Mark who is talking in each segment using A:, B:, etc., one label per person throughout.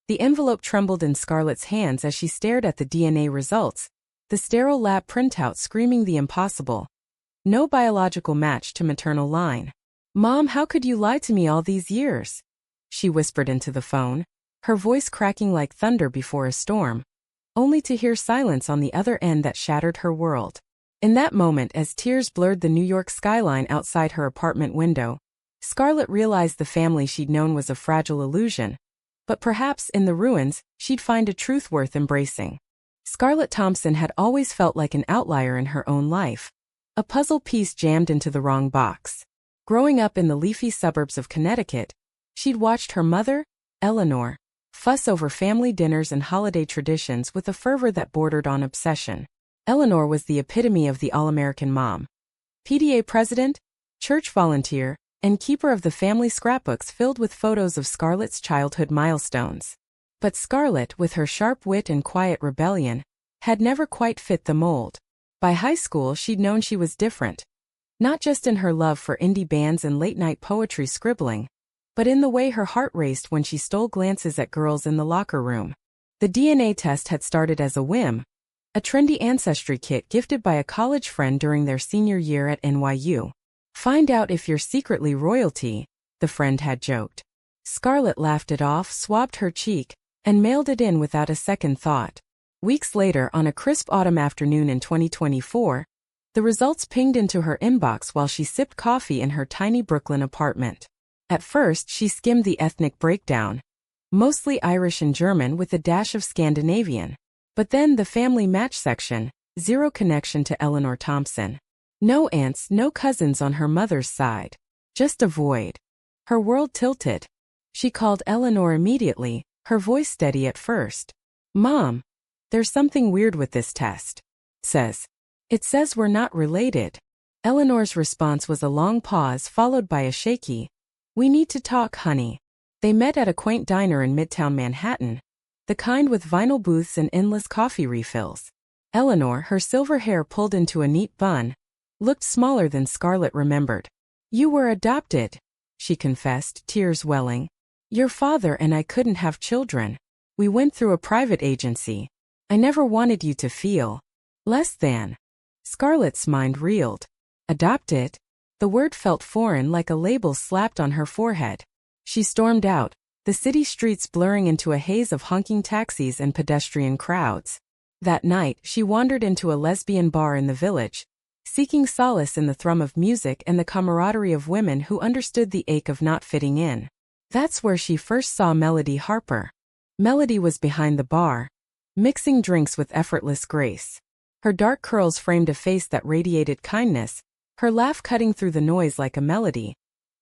A: The envelope trembled in Scarlett's hands as she stared at the DNA results, the sterile lab printout screaming the impossible. No biological match to maternal line. "Mom, how could you lie to me all these years?" she whispered into the phone, her voice cracking like thunder before a storm, only to hear silence on the other end that shattered her world. In that moment, as tears blurred the New York skyline outside her apartment window, Scarlett realized the family she'd known was a fragile illusion, but perhaps in the ruins, she'd find a truth worth embracing. Scarlett Thompson had always felt like an outlier in her own life, a puzzle piece jammed into the wrong box. Growing up in the leafy suburbs of Connecticut, she'd watched her mother, Eleanor, fuss over family dinners and holiday traditions with a fervor that bordered on obsession. Eleanor was the epitome of the all-American mom. PTA president, church volunteer, and keeper of the family scrapbooks filled with photos of Scarlett's childhood milestones. But Scarlett, with her sharp wit and quiet rebellion, had never quite fit the mold. By high school, she'd known she was different. Not just in her love for indie bands and late-night poetry scribbling, but in the way her heart raced when she stole glances at girls in the locker room. The DNA test had started as a whim, a trendy ancestry kit gifted by a college friend during their senior year at NYU. "Find out if you're secretly royalty," the friend had joked. Scarlett laughed it off, swabbed her cheek, and mailed it in without a second thought. Weeks later, on a crisp autumn afternoon in 2024, the results pinged into her inbox while she sipped coffee in her tiny Brooklyn apartment. At first, she skimmed the ethnic breakdown, mostly Irish and German with a dash of Scandinavian. But then the family match section, zero connection to Eleanor Thompson. No aunts, no cousins on her mother's side. Just a void. Her world tilted. She called Eleanor immediately, her voice steady at first. "Mom, there's something weird with this test. It says we're not related." Eleanor's response was a long pause followed by a shaky, "We need to talk, honey." They met at a quaint diner in Midtown Manhattan, the kind with vinyl booths and endless coffee refills. Eleanor, her silver hair pulled into a neat bun, looked smaller than Scarlett remembered. "You were adopted," she confessed, tears welling. "Your father and I couldn't have children. We went through a private agency. I never wanted you to feel less than." Scarlett's mind reeled. Adopted? The word felt foreign, like a label slapped on her forehead. She stormed out, the city streets blurring into a haze of honking taxis and pedestrian crowds. That night, she wandered into a lesbian bar in the village, seeking solace in the thrum of music and the camaraderie of women who understood the ache of not fitting in. That's where she first saw Melody Harper. Melody was behind the bar, mixing drinks with effortless grace. Her dark curls framed a face that radiated kindness, her laugh cutting through the noise like a melody.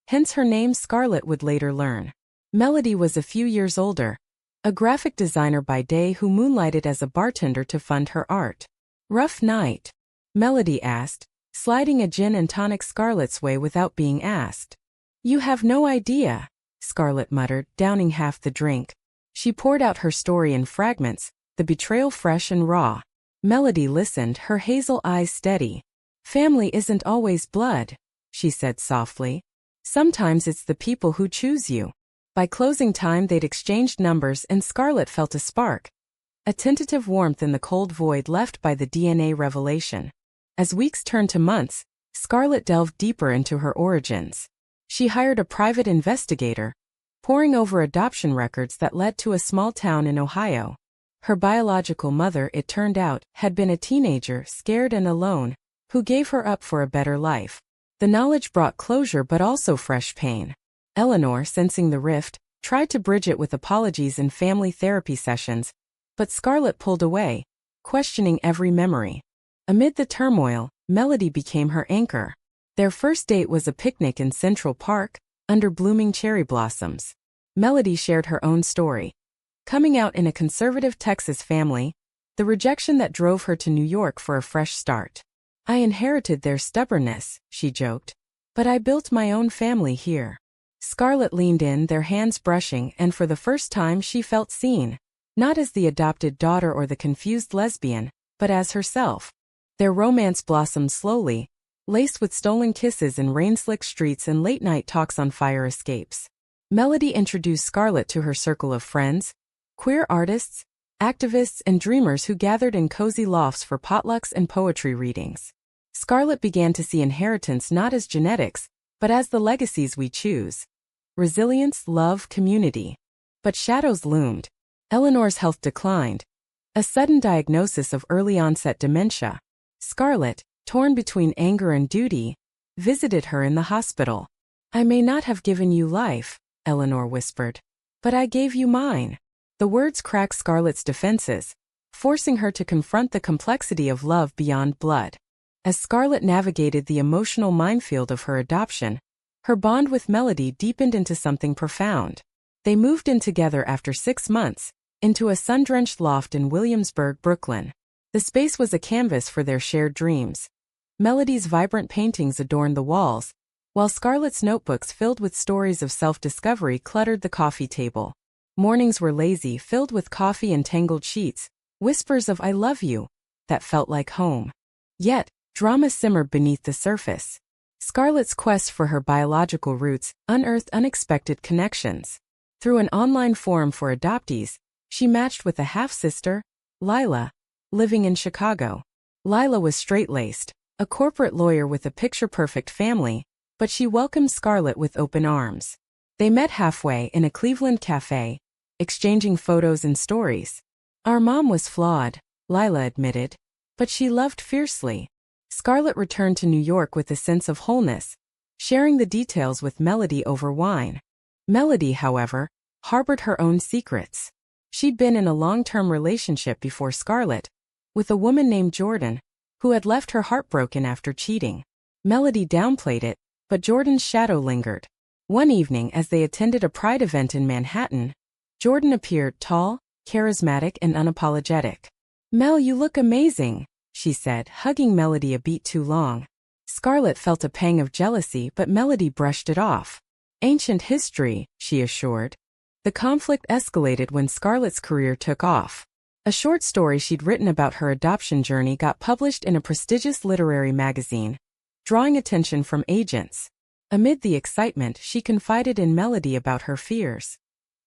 A: Hence her name, Scarlett would later learn. Melody was a few years older, a graphic designer by day who moonlighted as a bartender to fund her art. "Rough night?" Melody asked, sliding a gin and tonic Scarlett's way without being asked. "You have no idea," Scarlett muttered, downing half the drink. She poured out her story in fragments, the betrayal fresh and raw. Melody listened, her hazel eyes steady. "Family isn't always blood," she said softly. "Sometimes it's the people who choose you." By closing time, they'd exchanged numbers and Scarlett felt a spark, a tentative warmth in the cold void left by the DNA revelation. As weeks turned to months, Scarlett delved deeper into her origins. She hired a private investigator, poring over adoption records that led to a small town in Ohio. Her biological mother, it turned out, had been a teenager, scared and alone, who gave her up for a better life. The knowledge brought closure but also fresh pain. Eleanor, sensing the rift, tried to bridge it with apologies and family therapy sessions, but Scarlett pulled away, questioning every memory. Amid the turmoil, Melody became her anchor. Their first date was a picnic in Central Park, under blooming cherry blossoms. Melody shared her own story. Coming out in a conservative Texas family, the rejection that drove her to New York for a fresh start. "I inherited their stubbornness," she joked, "but I built my own family here." Scarlett leaned in, their hands brushing, and for the first time she felt seen. Not as the adopted daughter or the confused lesbian, but as herself. Their romance blossomed slowly, laced with stolen kisses in rain-slick streets and late-night talks on fire escapes. Melody introduced Scarlett to her circle of friends, Queer artists, activists, and dreamers who gathered in cozy lofts for potlucks and poetry readings. Scarlett began to see inheritance not as genetics, but as the legacies we choose. Resilience, love, community. But shadows loomed. Eleanor's health declined. A sudden diagnosis of early-onset dementia. Scarlett, torn between anger and duty, visited her in the hospital. "I may not have given you life," Eleanor whispered, "but I gave you mine." The words cracked Scarlett's defenses, forcing her to confront the complexity of love beyond blood. As Scarlett navigated the emotional minefield of her adoption, her bond with Melody deepened into something profound. They moved in together after 6 months, into a sun-drenched loft in Williamsburg, Brooklyn. The space was a canvas for their shared dreams. Melody's vibrant paintings adorned the walls, while Scarlett's notebooks filled with stories of self-discovery cluttered the coffee table. Mornings were lazy, filled with coffee and tangled sheets, whispers of "I love you," that felt like home. Yet, drama simmered beneath the surface. Scarlett's quest for her biological roots unearthed unexpected connections. Through an online forum for adoptees, she matched with a half-sister, Lila, living in Chicago. Lila was straight-laced, a corporate lawyer with a picture-perfect family, but she welcomed Scarlett with open arms. They met halfway in a Cleveland cafe, exchanging photos and stories. "Our mom was flawed," Lila admitted, "but she loved fiercely." Scarlett returned to New York with a sense of wholeness, sharing the details with Melody over wine. Melody, however, harbored her own secrets. She'd been in a long-term relationship before Scarlett, with a woman named Jordan, who had left her heartbroken after cheating. Melody downplayed it, but Jordan's shadow lingered. One evening as they attended a Pride event in Manhattan, Jordan appeared tall, charismatic, and unapologetic. "Mel, you look amazing," she said, hugging Melody a beat too long. Scarlett felt a pang of jealousy, but Melody brushed it off. "Ancient history," she assured. The conflict escalated when Scarlett's career took off. A short story she'd written about her adoption journey got published in a prestigious literary magazine, drawing attention from agents. Amid the excitement, she confided in Melody about her fears.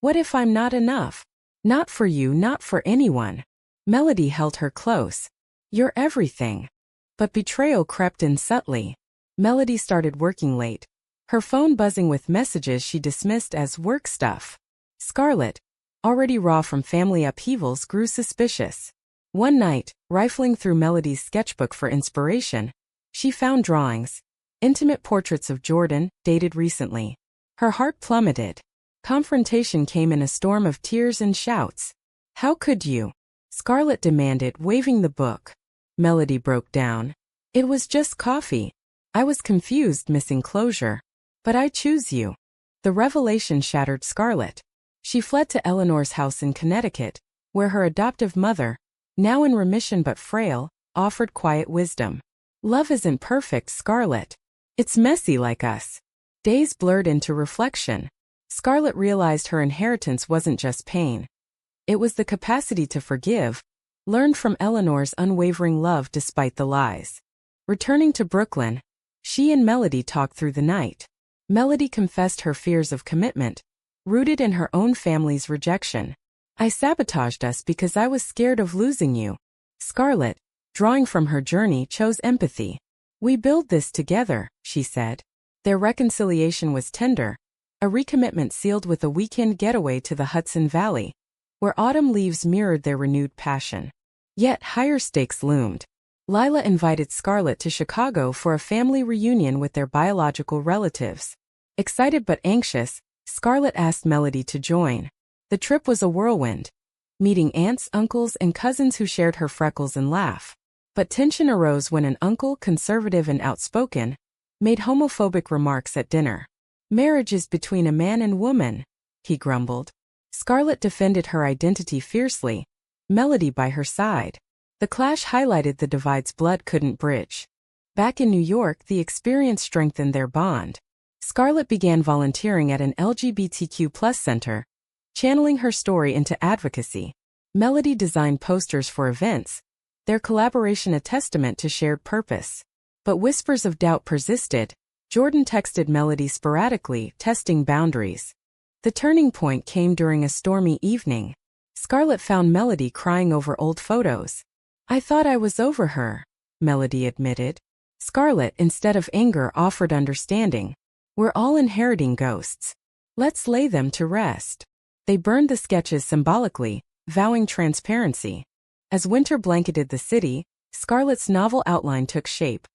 A: "What if I'm not enough? Not for you, not for anyone." Melody held her close. "You're everything." But betrayal crept in subtly. Melody started working late, her phone buzzing with messages she dismissed as work stuff. Scarlett, already raw from family upheavals, grew suspicious. One night, rifling through Melody's sketchbook for inspiration, she found drawings, intimate portraits of Jordan, dated recently. Her heart plummeted. Confrontation came in a storm of tears and shouts. "How could you?" Scarlett demanded, waving the book. Melody broke down. "It was just coffee. I was confused, missing closure. But I choose you." The revelation shattered Scarlett. She fled to Eleanor's house in Connecticut, where her adoptive mother, now in remission but frail, offered quiet wisdom. "Love isn't perfect, Scarlett. It's messy like us." Days blurred into reflection. Scarlett realized her inheritance wasn't just pain. It was the capacity to forgive, learned from Eleanor's unwavering love despite the lies. Returning to Brooklyn, she and Melody talked through the night. Melody confessed her fears of commitment, rooted in her own family's rejection. "I sabotaged us because I was scared of losing you." Scarlett, drawing from her journey, chose empathy. "We build this together," she said. Their reconciliation was tender, a recommitment sealed with a weekend getaway to the Hudson Valley, where autumn leaves mirrored their renewed passion. Yet higher stakes loomed. Lila invited Scarlett to Chicago for a family reunion with their biological relatives. Excited but anxious, Scarlett asked Melody to join. The trip was a whirlwind, meeting aunts, uncles, and cousins who shared her freckles and laugh. But tension arose when an uncle, conservative and outspoken, made homophobic remarks at dinner. "Marriage is between a man and woman," he grumbled. Scarlett defended her identity fiercely, Melody by her side. The clash highlighted the divides blood couldn't bridge. Back in New York, the experience strengthened their bond. Scarlett began volunteering at an LGBTQ+ center, channeling her story into advocacy. Melody designed posters for events, their collaboration a testament to shared purpose. But whispers of doubt persisted. Jordan texted Melody sporadically, testing boundaries. The turning point came during a stormy evening. Scarlett found Melody crying over old photos. I thought I was over her, Melody admitted. Scarlett, instead of anger, offered understanding. We're all inheriting ghosts. Let's lay them to rest. They burned the sketches symbolically, vowing transparency. As winter blanketed the city, Scarlett's novel outline took shape.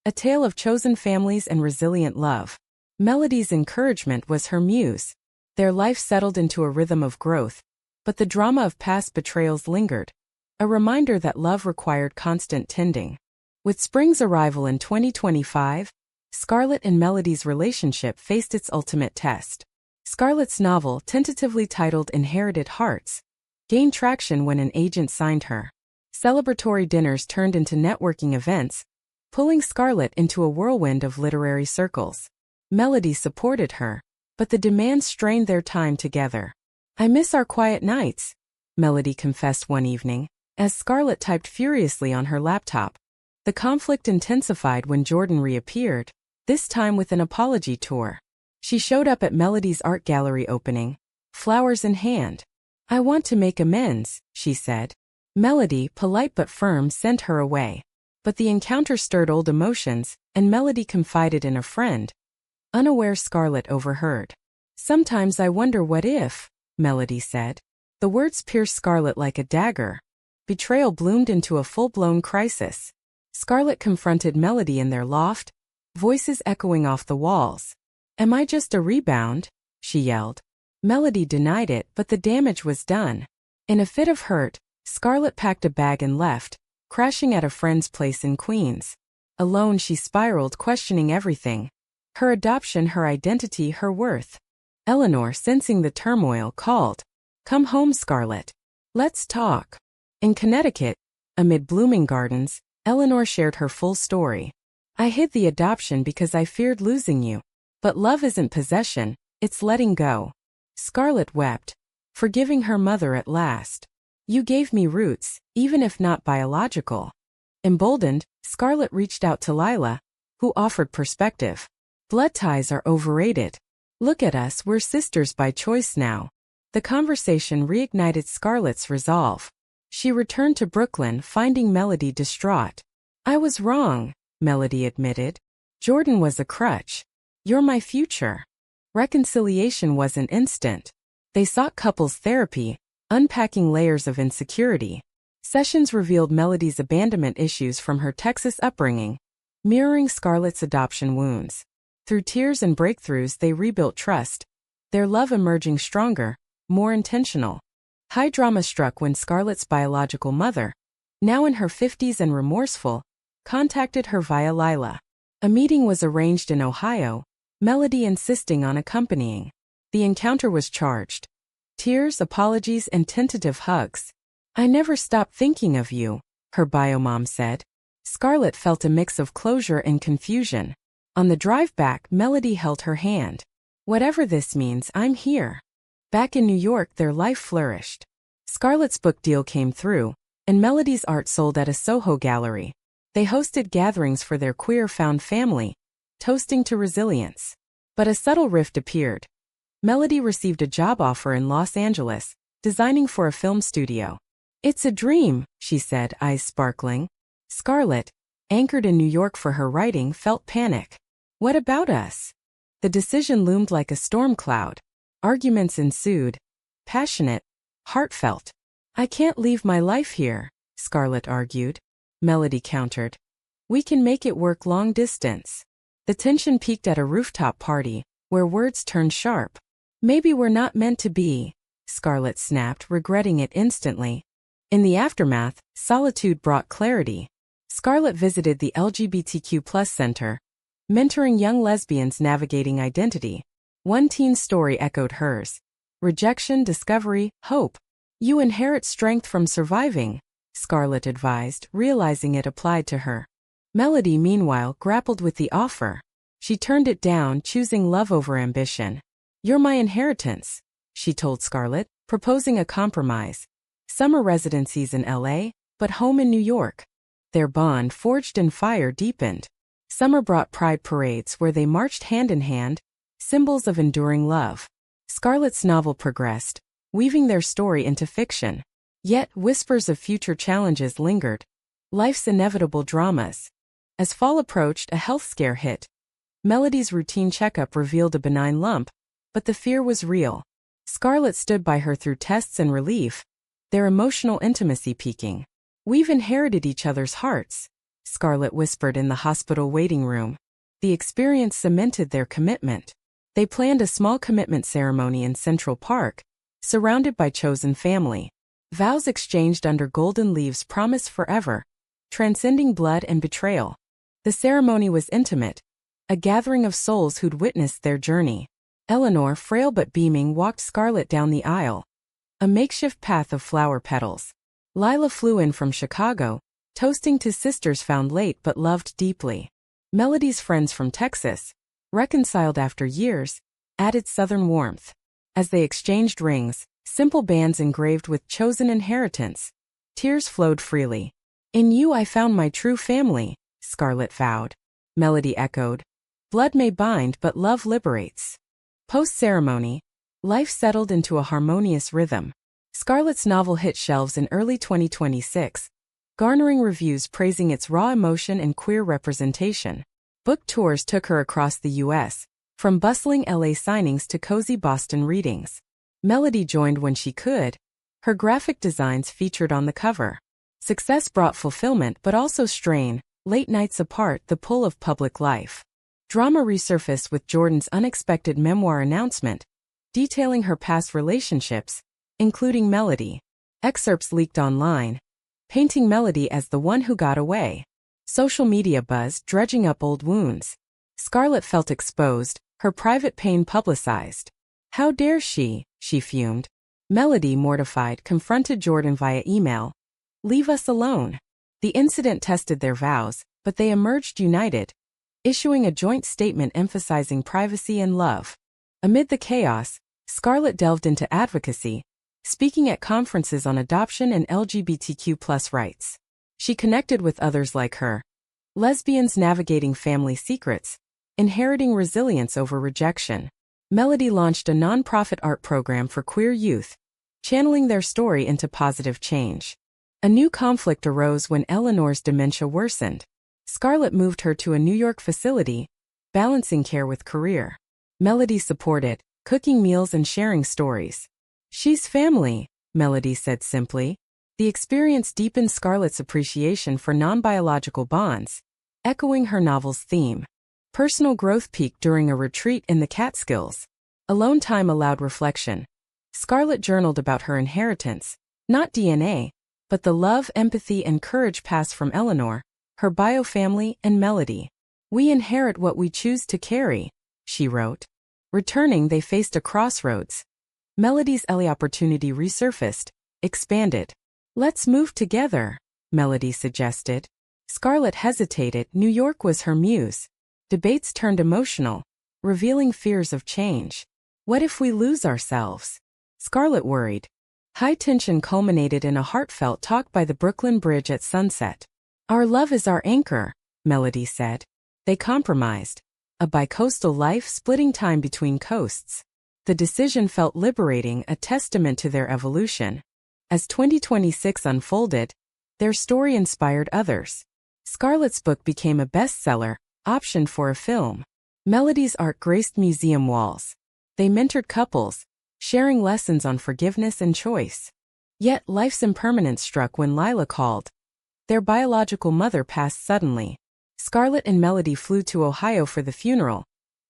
A: A tale of chosen families and resilient love. Melody's encouragement was her muse. Their life settled into a rhythm of growth, but the drama of past betrayals lingered, a reminder that love required constant tending. With spring's arrival in 2025, Scarlett and Melody's relationship faced its ultimate test. Scarlett's novel, tentatively titled Inherited Hearts, gained traction when an agent signed her. Celebratory dinners turned into networking events, pulling Scarlett into a whirlwind of literary circles. Melody supported her, but the demands strained their time together. I miss our quiet nights, Melody confessed one evening, as Scarlett typed furiously on her laptop. The conflict intensified when Jordan reappeared, this time with an apology tour. She showed up at Melody's art gallery opening, flowers in hand. I want to make amends, she said. Melody, polite but firm, sent her away. But the encounter stirred old emotions, and Melody confided in a friend. Unaware, Scarlett overheard. Sometimes I wonder what if, Melody said. The words pierced Scarlett like a dagger. Betrayal bloomed into a full-blown crisis. Scarlett confronted Melody in their loft, voices echoing off the walls. Am I just a rebound? She yelled. Melody denied it, but the damage was done. In a fit of hurt, Scarlett packed a bag and left, crashing at a friend's place in Queens. Alone, she spiraled, questioning everything. Her adoption, her identity, her worth. Eleanor, sensing the turmoil, called. Come home, Scarlett. Let's talk. In Connecticut, amid blooming gardens, Eleanor shared her full story. I hid the adoption because I feared losing you. But love isn't possession, it's letting go. Scarlett wept, forgiving her mother at last. You gave me roots, even if not biological. Emboldened, Scarlett reached out to Lila, who offered perspective. Blood ties are overrated. Look at us, we're sisters by choice now. The conversation reignited Scarlett's resolve. She returned to Brooklyn, finding Melody distraught. I was wrong, Melody admitted. Jordan was a crutch. You're my future. Reconciliation wasn't instant. They sought couples therapy, unpacking layers of insecurity. Sessions revealed Melody's abandonment issues from her Texas upbringing, mirroring Scarlett's adoption wounds. Through tears and breakthroughs, they rebuilt trust, their love emerging stronger, more intentional. High drama struck when Scarlett's biological mother, now in her 50s and remorseful, contacted her via Lila. A meeting was arranged in Ohio, Melody insisting on accompanying. The encounter was charged. Tears, apologies, and tentative hugs. I never stopped thinking of you, her biomom said. Scarlett felt a mix of closure and confusion. On the drive back, Melody held her hand. Whatever this means, I'm here. Back in New York, their life flourished. Scarlett's book deal came through, and Melody's art sold at a Soho gallery. They hosted gatherings for their queer found family, toasting to resilience. But a subtle rift appeared. Melody received a job offer in Los Angeles, designing for a film studio. It's a dream, she said, eyes sparkling. Scarlett, anchored in New York for her writing, felt panic. What about us? The decision loomed like a storm cloud. Arguments ensued. Passionate, heartfelt. I can't leave my life here, Scarlett argued. Melody countered. We can make it work long distance. The tension peaked at a rooftop party, where words turned sharp. Maybe we're not meant to be, Scarlett snapped, regretting it instantly. In the aftermath, solitude brought clarity. Scarlett visited the LGBTQ+ center, mentoring young lesbians navigating identity. One teen story echoed hers. Rejection, discovery, hope. You inherit strength from surviving, Scarlett advised, realizing it applied to her. Melody, meanwhile, grappled with the offer. She turned it down, choosing love over ambition. You're my inheritance, she told Scarlett, proposing a compromise. Summer residencies in LA, but home in New York. Their bond, forged in fire, deepened. Summer brought pride parades where they marched hand in hand, symbols of enduring love. Scarlett's novel progressed, weaving their story into fiction. Yet, whispers of future challenges lingered. Life's inevitable dramas. As fall approached, a health scare hit. Melody's routine checkup revealed a benign lump, but the fear was real. Scarlett stood by her through tests and relief, their emotional intimacy peaking. "We've inherited each other's hearts," Scarlett whispered in the hospital waiting room. The experience cemented their commitment. They planned a small commitment ceremony in Central Park, surrounded by chosen family. Vows exchanged under golden leaves promised forever, transcending blood and betrayal. The ceremony was intimate, a gathering of souls who'd witnessed their journey. Eleanor, frail but beaming, walked Scarlett down the aisle, a makeshift path of flower petals. Lila flew in from Chicago, toasting to sisters found late but loved deeply. Melody's friends from Texas, reconciled after years, added southern warmth. As they exchanged rings, simple bands engraved with chosen inheritance, tears flowed freely. "In you I found my true family," Scarlett vowed. Melody echoed. "Blood may bind but love liberates." Post-ceremony, life settled into a harmonious rhythm. Scarlett's novel hit shelves in early 2026, garnering reviews praising its raw emotion and queer representation. Book tours took her across the U.S., from bustling LA signings to cozy Boston readings. Melody joined when she could, her graphic designs featured on the cover. Success brought fulfillment but also strain, late nights apart, the pull of public life. Drama resurfaced with Jordan's unexpected memoir announcement, detailing her past relationships, including Melody. Excerpts leaked online, painting Melody as the one who got away. Social media buzz dredging up old wounds. Scarlett felt exposed, her private pain publicized. "How dare she?" she fumed. Melody, mortified, confronted Jordan via email. "Leave us alone." The incident tested their vows, but they emerged united, issuing a joint statement emphasizing privacy and love. Amid the chaos, Scarlett delved into advocacy, speaking at conferences on adoption and LGBTQ+ rights. She connected with others like her, lesbians navigating family secrets, inheriting resilience over rejection. Melody launched a nonprofit art program for queer youth, channeling their story into positive change. A new conflict arose when Eleanor's dementia worsened. Scarlett moved her to a New York facility, balancing care with career. Melody supported, cooking meals and sharing stories. "She's family," Melody said simply. The experience deepened Scarlett's appreciation for non-biological bonds, echoing her novel's theme. Personal growth peaked during a retreat in the Catskills. Alone time allowed reflection. Scarlett journaled about her inheritance, not DNA, but the love, empathy, and courage passed from Eleanor, her bio-family, and Melody. "We inherit what we choose to carry," she wrote. Returning, they faced a crossroads. Melody's early opportunity resurfaced, expanded. "Let's move together," Melody suggested. Scarlett hesitated. New York was her muse. Debates turned emotional, revealing fears of change. "What if we lose ourselves?" Scarlett worried. High tension culminated in a heartfelt talk by the Brooklyn Bridge at sunset. "Our love is our anchor," Melody said. They compromised. A bicoastal life splitting time between coasts. The decision felt liberating, a testament to their evolution. As 2026 unfolded, their story inspired others. Scarlett's book became a bestseller, optioned for a film. Melody's art graced museum walls. They mentored couples, sharing lessons on forgiveness and choice. Yet life's impermanence struck when Lila called. Their biological mother passed suddenly. Scarlett and Melody flew to Ohio for the funeral,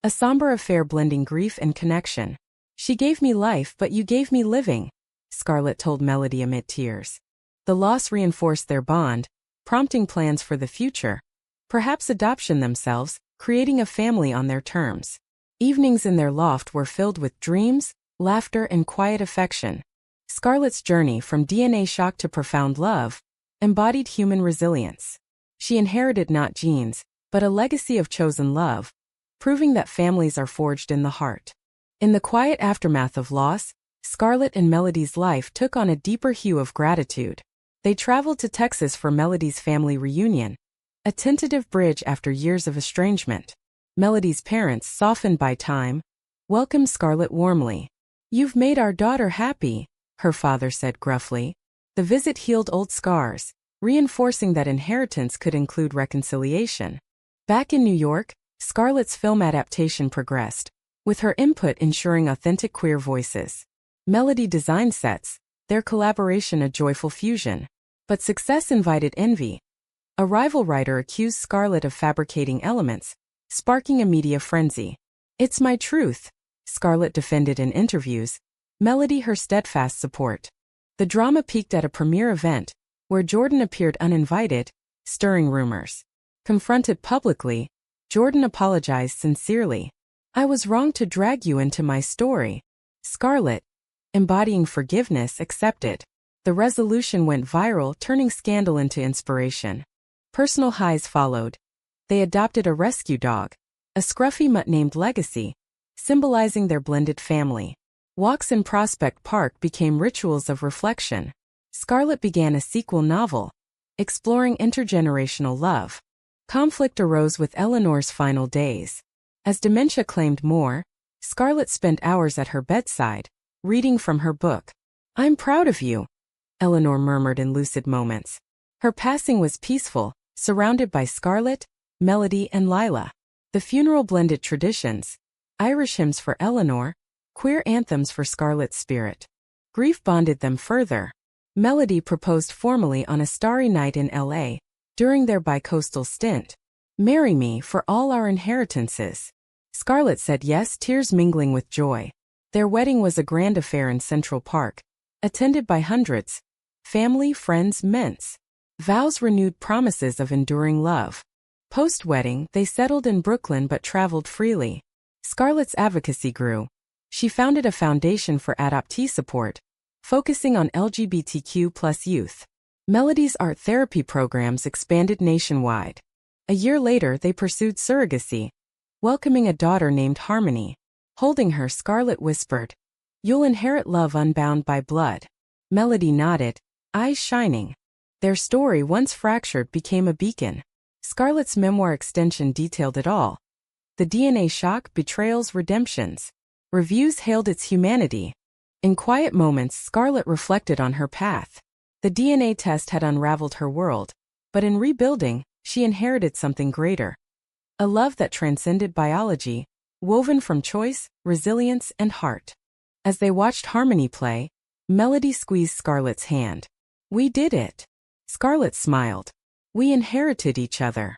A: a somber affair blending grief and connection. "She gave me life, but you gave me living," Scarlett told Melody amid tears. The loss reinforced their bond, prompting plans for the future, perhaps adoption themselves, creating a family on their terms. Evenings in their loft were filled with dreams, laughter, and quiet affection. Scarlett's journey from DNA shock to profound love embodied human resilience. She inherited not genes, but a legacy of chosen love, proving that families are forged in the heart. In the quiet aftermath of loss, Scarlett and Melody's life took on a deeper hue of gratitude. They traveled to Texas for Melody's family reunion, a tentative bridge after years of estrangement. Melody's parents, softened by time, welcomed Scarlett warmly. "You've made our daughter happy," her father said gruffly. The visit healed old scars, reinforcing that inheritance could include reconciliation. Back in New York, Scarlett's film adaptation progressed, with her input ensuring authentic queer voices. Melody designed sets, their collaboration a joyful fusion. But success invited envy. A rival writer accused Scarlett of fabricating elements, sparking a media frenzy. It's my truth, Scarlett defended in interviews, Melody her steadfast support. The drama peaked at a premiere event, where Jordan appeared uninvited, stirring rumors. Confronted publicly, Jordan apologized sincerely. I was wrong to drag you into my story. Scarlett, embodying forgiveness, accepted. The resolution went viral, turning scandal into inspiration. Personal highs followed. They adopted a rescue dog, a scruffy mutt named Legacy, symbolizing their blended family. Walks in Prospect Park became rituals of reflection. Scarlett began a sequel novel, exploring intergenerational love. Conflict arose with Eleanor's final days. As dementia claimed more, Scarlett spent hours at her bedside, reading from her book. I'm proud of you, Eleanor murmured in lucid moments. Her passing was peaceful, surrounded by Scarlett, Melody, and Lila. The funeral blended traditions, Irish hymns for Eleanor, queer anthems for Scarlett's spirit. Grief bonded them further. Melody proposed formally on a starry night in L.A., during their bicoastal stint. Marry me for all our inheritances. Scarlett said yes, tears mingling with joy. Their wedding was a grand affair in Central Park, attended by hundreds. Family, friends, ments. Vows renewed promises of enduring love. Post-wedding, they settled in Brooklyn but traveled freely. Scarlett's advocacy grew. She founded a foundation for adoptee support, focusing on LGBTQ+ youth. Melody's art therapy programs expanded nationwide. A year later, they pursued surrogacy, welcoming a daughter named Harmony. Holding her, Scarlett whispered, "You'll inherit love unbound by blood." Melody nodded, eyes shining. Their story, once fractured, became a beacon. Scarlett's memoir extension detailed it all. The DNA shock, betrayals, redemptions. Reviews hailed its humanity. In quiet moments, Scarlett reflected on her path. The DNA test had unraveled her world, but in rebuilding, she inherited something greater. A love that transcended biology, woven from choice, resilience, and heart. As they watched Harmony play, Melody squeezed Scarlett's hand. We did it. Scarlett smiled. We inherited each other.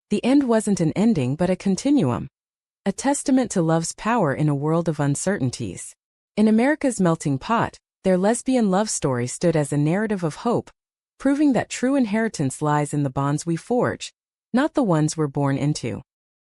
A: The end wasn't an ending but a continuum. A testament to love's power in a world of uncertainties. In America's melting pot, their lesbian love story stood as a narrative of hope, proving that true inheritance lies in the bonds we forge, not the ones we're born into.